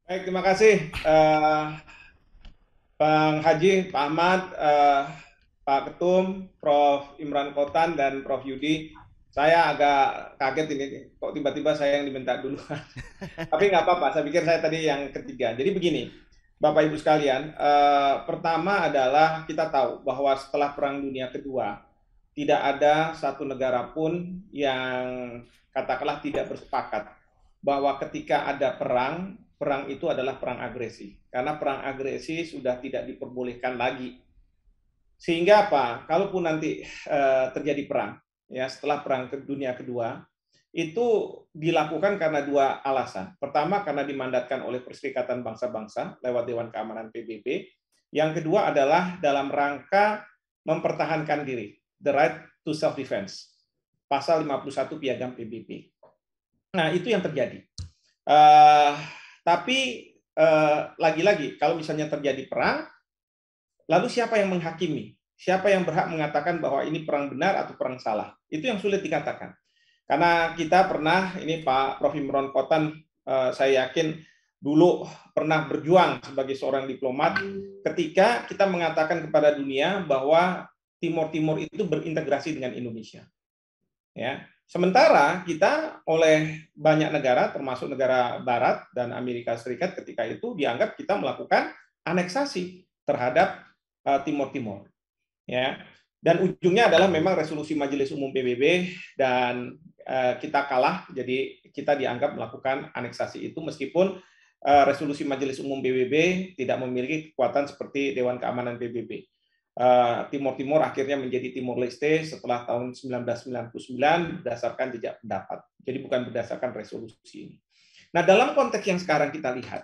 Baik, terima kasih Bang Haji, Pak Ahmad, Pak Ketum, Prof. Imran Kotan, dan Prof. Yudi. Saya agak kaget ini, kok tiba-tiba saya yang diminta dulu. Tapi nggak apa-apa, saya pikir saya tadi yang ketiga. Jadi begini, Bapak Ibu sekalian, pertama adalah kita tahu bahwa setelah Perang Dunia Kedua, tidak ada satu negara pun yang katakanlah tidak bersepakat bahwa ketika ada perang, perang itu adalah perang agresi. Karena perang agresi sudah tidak diperbolehkan lagi. Sehingga apa? Kalaupun nanti terjadi perang, ya setelah Perang Dunia Kedua, itu dilakukan karena dua alasan. Pertama, karena dimandatkan oleh Perserikatan Bangsa-Bangsa lewat Dewan Keamanan PBB. Yang kedua adalah dalam rangka mempertahankan diri, the right to self-defense, pasal 51 Piagam PBB. Nah, itu yang terjadi. Uh, tapi lagi-lagi, kalau misalnya terjadi perang, lalu siapa yang menghakimi? Siapa yang berhak mengatakan bahwa ini perang benar atau perang salah? Itu yang sulit dikatakan. Karena kita pernah, ini Pak Prof. Imron Kotan, saya yakin dulu pernah berjuang sebagai seorang diplomat ketika kita mengatakan kepada dunia bahwa Timur Timur itu berintegrasi dengan Indonesia. Ya, sementara kita oleh banyak negara, termasuk negara Barat dan Amerika Serikat ketika itu dianggap kita melakukan aneksasi terhadap Timur Timur. Ya, dan ujungnya adalah memang resolusi Majelis Umum PBB dan kita kalah, jadi kita dianggap melakukan aneksasi itu meskipun resolusi Majelis Umum PBB tidak memiliki kekuatan seperti Dewan Keamanan PBB. Timur Timur akhirnya menjadi Timor Leste setelah tahun 1999 berdasarkan jejak pendapat. Jadi bukan berdasarkan resolusi ini. Nah, dalam konteks yang sekarang kita lihat,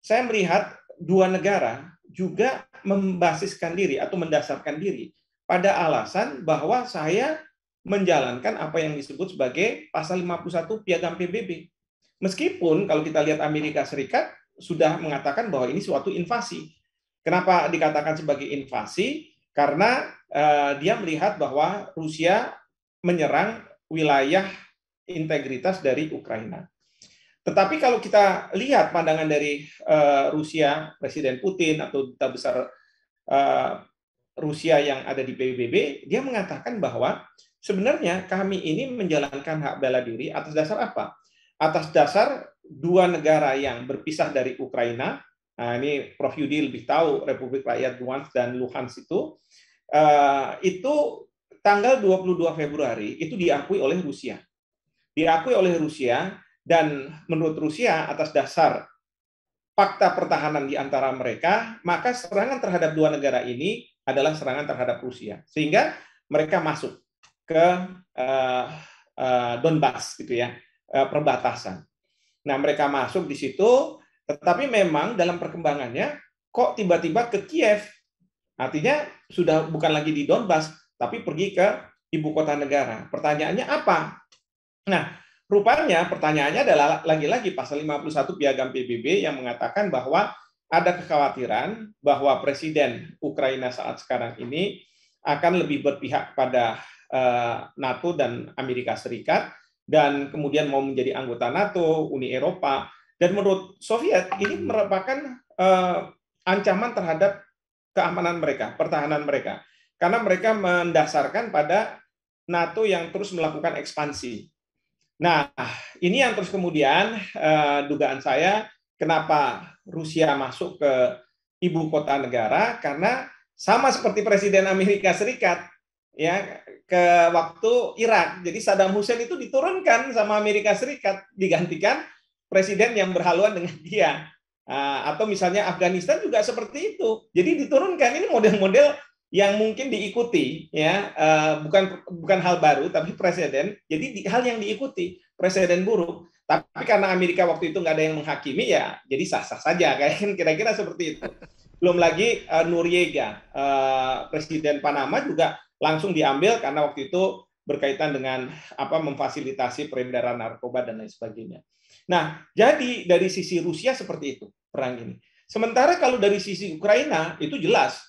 saya melihat dua negara juga membasiskan diri atau mendasarkan diri pada alasan bahwa saya menjalankan apa yang disebut sebagai pasal 51 Piagam PBB. Meskipun kalau kita lihat Amerika Serikat sudah mengatakan bahwa ini suatu invasi. Kenapa dikatakan sebagai invasi? Karena dia melihat bahwa Rusia menyerang wilayah integritas dari Ukraina. Tetapi kalau kita lihat pandangan dari Rusia, Presiden Putin atau duta besar uh, Rusia yang ada di PBB, dia mengatakan bahwa sebenarnya kami ini menjalankan hak bela diri atas dasar apa? Atas dasar dua negara yang berpisah dari Ukraina. Nah, ini Prof. Yudi lebih tahu Republik Rakyat Donetsk dan Luhansk itu tanggal 22 Februari itu diakui oleh Rusia. Diakui oleh Rusia dan menurut Rusia atas dasar fakta pertahanan di antara mereka, maka serangan terhadap dua negara ini adalah serangan terhadap Rusia. Sehingga mereka masuk ke Donbas gitu ya, perbatasan. Nah, mereka masuk di situ, tetapi memang dalam perkembangannya kok tiba-tiba ke Kiev. Artinya sudah bukan lagi di Donbas, tapi pergi ke ibu kota negara. Pertanyaannya apa? Nah, rupanya pertanyaannya adalah lagi-lagi pasal 51 Piagam PBB yang mengatakan bahwa ada kekhawatiran bahwa Presiden Ukraina saat sekarang ini akan lebih berpihak pada NATO dan Amerika Serikat dan kemudian mau menjadi anggota NATO, Uni Eropa. Dan menurut Soviet ini merupakan ancaman terhadap keamanan mereka, pertahanan mereka. Karena mereka mendasarkan pada NATO yang terus melakukan ekspansi. Nah, ini yang terus kemudian dugaan saya kenapa Rusia masuk ke ibu kota negara karena sama seperti Presiden Amerika Serikat ya ke waktu Irak. Jadi Saddam Hussein itu diturunkan sama Amerika Serikat digantikan presiden yang berhaluan dengan dia. Atau misalnya Afghanistan juga seperti itu. Jadi diturunkan ini model-model yang mungkin diikuti ya bukan hal baru tapi presiden jadi hal yang diikuti presiden buruk tapi karena Amerika waktu itu nggak ada yang menghakimi ya jadi sah-sah saja kayak kira-kira seperti itu belum lagi Noriega presiden Panama juga langsung diambil karena waktu itu berkaitan dengan apa memfasilitasi peredaran narkoba dan lain sebagainya. Nah, jadi dari sisi Rusia seperti itu perang ini. Sementara kalau dari sisi Ukraina itu jelas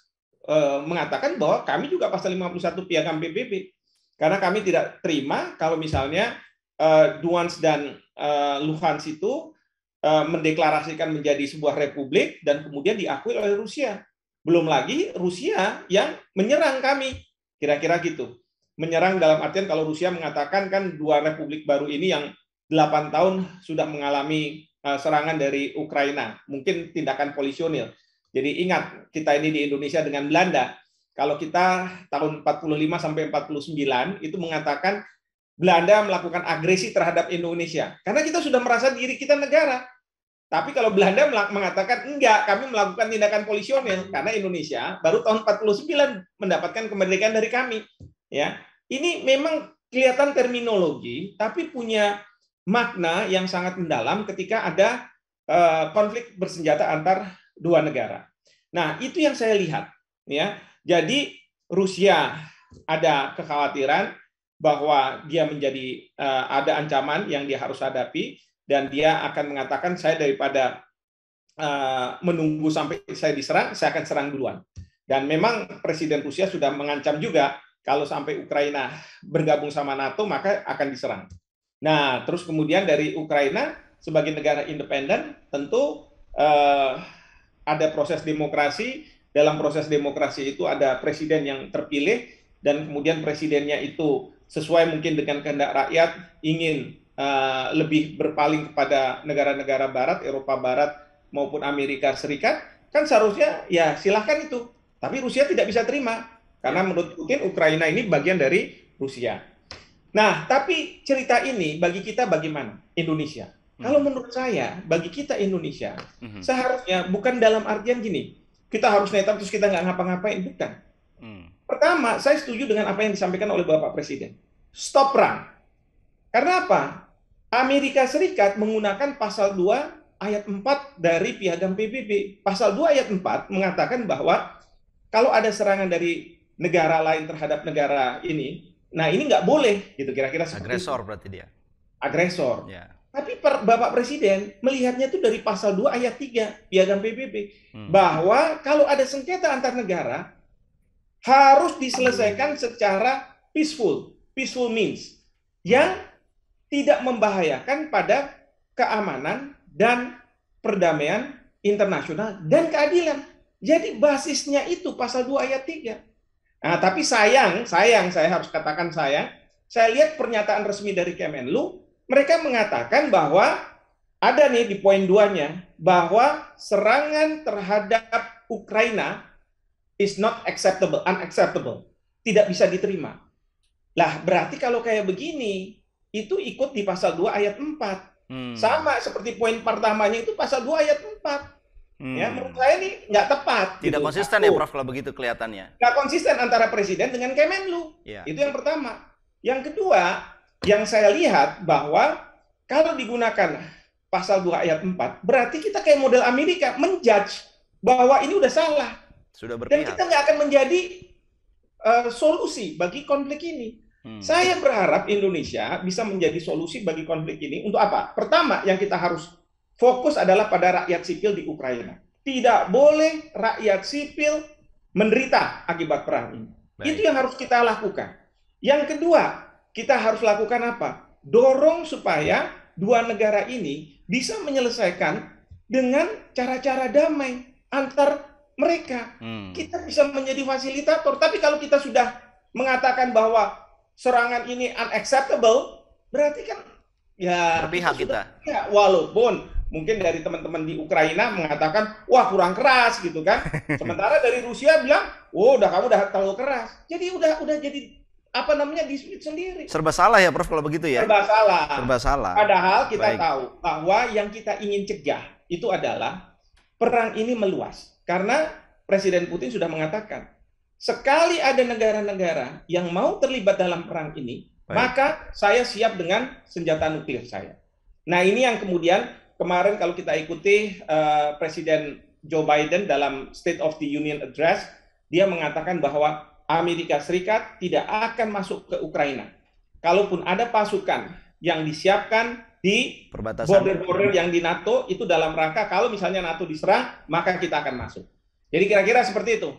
mengatakan bahwa kami juga pasal 51 Piagam PBB karena kami tidak terima kalau misalnya Donetsk dan Luhansk itu mendeklarasikan menjadi sebuah republik dan kemudian diakui oleh Rusia. Belum lagi Rusia yang menyerang kami, kira-kira gitu. Menyerang dalam artian kalau Rusia mengatakan kan dua republik baru ini yang 8 tahun sudah mengalami serangan dari Ukraina, mungkin tindakan polisionil. Jadi ingat, kita ini di Indonesia dengan Belanda, kalau kita tahun 45 sampai 49 itu mengatakan Belanda melakukan agresi terhadap Indonesia. Karena kita sudah merasa diri kita negara. Tapi kalau Belanda mengatakan enggak, kami melakukan tindakan polisionil karena Indonesia baru tahun 49 mendapatkan kemerdekaan dari kami. Ya, ini memang kelihatan terminologi, tapi punya makna yang sangat mendalam ketika ada konflik bersenjata antar dua negara. Nah, itu yang saya lihat. Ya, jadi Rusia ada kekhawatiran bahwa dia menjadi ada ancaman yang dia harus hadapi dan dia akan mengatakan saya daripada menunggu sampai saya diserang, saya akan serang duluan. Dan memang Presiden Rusia sudah mengancam juga kalau sampai Ukraina bergabung sama NATO maka akan diserang. Nah, terus kemudian dari Ukraina sebagai negara independen tentu ada proses demokrasi. Dalam proses demokrasi itu ada presiden yang terpilih dan kemudian presidennya itu sesuai mungkin dengan kehendak rakyat ingin lebih berpaling kepada negara-negara Barat, Eropa Barat maupun Amerika Serikat, kan seharusnya ya silahkan itu. Tapi Rusia tidak bisa terima karena menurut Putin Ukraina ini bagian dari Rusia. Nah, tapi cerita ini bagi kita bagaimana? Indonesia. Kalau menurut saya, bagi kita Indonesia, seharusnya bukan dalam artian gini, kita harus netral terus kita nggak ngapa-ngapain, bukan. Pertama, saya setuju dengan apa yang disampaikan oleh Bapak Presiden. Stop perang. Karena apa? Amerika Serikat menggunakan pasal 2 ayat 4 dari Piagam PBB. Pasal 2 ayat 4 mengatakan bahwa kalau ada serangan dari negara lain terhadap negara ini, nah ini nggak boleh, gitu kira-kira seperti agresor itu. berarti dia. Agresor. Ya. Tapi Bapak Presiden melihatnya itu dari pasal 2 ayat 3 Piagam PBB. Bahwa kalau ada sengketa antar negara, harus diselesaikan secara peaceful. Peaceful means. Yang tidak membahayakan pada keamanan dan perdamaian internasional dan keadilan. Jadi basisnya itu pasal 2 ayat 3. Nah, tapi sayang saya harus katakan saya lihat pernyataan resmi dari Kemenlu, mereka mengatakan bahwa ada nih di poin 2-nya, bahwa serangan terhadap Ukraina is not acceptable, unacceptable. Tidak bisa diterima. Lah, berarti kalau kayak begini, itu ikut di pasal 2 ayat 4. Sama seperti poin pertamanya itu pasal 2 ayat 4. Ya, menurut saya ini nggak tepat. Tidak gitu. Konsisten ya, Prof, kalau begitu kelihatannya. Nggak konsisten antara Presiden dengan Kemenlu. Ya. Itu yang pertama. Yang kedua, yang saya lihat bahwa kalau digunakan pasal 2 ayat 4, berarti kita kayak model Amerika, menjudge bahwa ini udah salah. Sudah berpihak. Dan kita nggak akan menjadi solusi bagi konflik ini. Saya berharap Indonesia bisa menjadi solusi bagi konflik ini. Untuk apa? Pertama, yang kita harus fokus adalah pada rakyat sipil di Ukraina. Tidak boleh rakyat sipil menderita akibat perang ini. Baik. Itu yang harus kita lakukan. Yang kedua, kita harus lakukan apa? Dorong supaya dua negara ini bisa menyelesaikan dengan cara-cara damai antar mereka. Kita bisa menjadi fasilitator. Tapi kalau kita sudah mengatakan bahwa serangan ini unacceptable, berarti kan ya berpihak kita. Ya, walaupun mungkin dari teman-teman di Ukraina mengatakan wah kurang keras gitu kan. Sementara dari Rusia bilang, "Oh, kamu udah terlalu keras." Jadi udah jadi apa namanya dispute sendiri. Serba salah ya, Prof, kalau begitu ya. Serba salah. Serba salah. Padahal kita tahu bahwa yang kita ingin cegah itu adalah perang ini meluas. Karena Presiden Putin sudah mengatakan, sekali ada negara-negara yang mau terlibat dalam perang ini, maka saya siap dengan senjata nuklir saya. Nah, ini yang kemudian kemarin kalau kita ikuti Presiden Joe Biden dalam State of the Union Address, dia mengatakan bahwa Amerika Serikat tidak akan masuk ke Ukraina. Kalaupun ada pasukan yang disiapkan di border-border yang di NATO, itu dalam rangka kalau misalnya NATO diserang, maka kita akan masuk. Jadi kira-kira seperti itu.